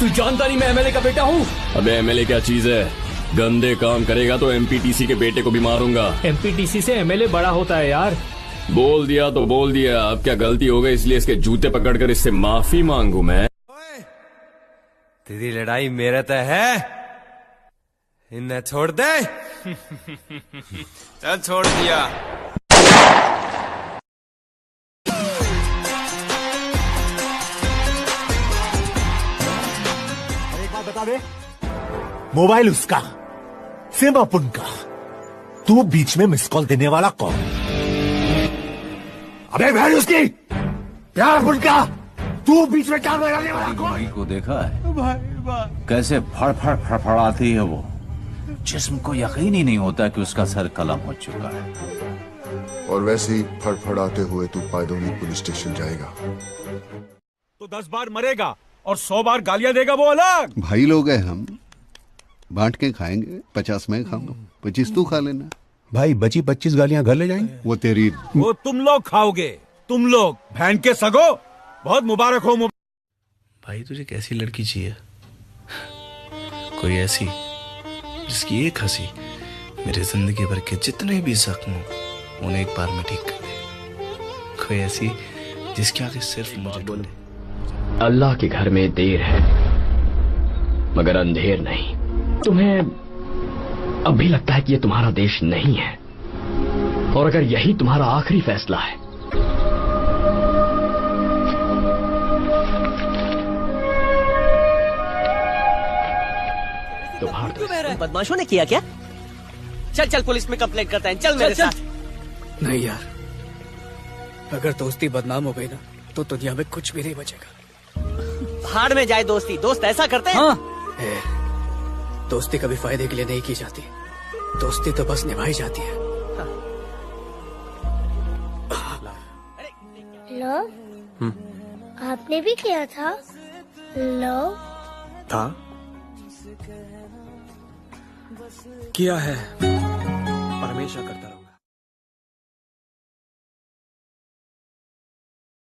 तू जानता नहीं मैं एमएलए का बेटा हूँ। अबे एमएलए क्या चीज है, गंदे काम करेगा तो एमपीटीसी के बेटे को भी मारूंगा। एमपीटीसी से एमएलए बड़ा होता है यार। बोल दिया तो बोल दिया, अब क्या गलती हो गई इसलिए इसके जूते पकड़कर इससे माफी मांगू मैं? तेरी लड़ाई मेरे तय है, इन्हें छोड़ दे। चल छोड़ दिया। एक बात बता दे, मोबाइल उसका, सिम अपन का, तू बीच में मिस कॉल देने वाला कौन? अबे बहन उसकी, प्यार अपन का, तू बीच में क्या लगाने वाला कौन? भाई को देखा है भाई कैसे फड़फड़ाती है वो, जिस्म को यकीन ही नहीं होता कि उसका सर कलम हो चुका है। और वैसे ही फड़फड़ाते हुए तू पायदोनी पुलिस स्टेशन जाएगा तो 10 बार मरेगा और 100 बार गालियां देगा, वो अलग। भाई लोग हैं हम, बांट के खाएंगे। 50 मैं खाऊंगा, 25 तू खा लेना। भाई बची 25 गालियां घर ले जाएंगे। वो तेरी, वो तुम लोग खाओगे, तुम लोग बहन के सगो। बहुत मुबारक हो। भाई तुझे कैसी लड़की चाहिए? कोई ऐसी जिसकी एक हंसी मेरे जिंदगी भर के जितने भी जख्म हो उन्हें एक बार में ठीक कर दे। कोई ऐसी जिसके आगे सिर्फ मुझे ढूंढे। अल्लाह के घर में देर है मगर अंधेर नहीं। तुम्हें अब भी लगता है कि ये तुम्हारा देश नहीं है, और अगर यही तुम्हारा आखिरी फैसला है तो भाड़ दो। बदमाशों ने किया क्या? चल चल पुलिस में कंप्लेंट करते हैं, चल मेरे साथ। नहीं यार, अगर दोस्ती बदनाम हो गई ना तो दुनिया में कुछ भी नहीं बचेगा। भाड़ में जाए दोस्ती, दोस्त ऐसा करते हैं? हाँ। दोस्ती कभी फायदे के लिए नहीं की जाती, दोस्ती तो बस निभाई जाती है। लो, आपने भी किया था? लो था, किया है, और हमेशा करता रहूंगा।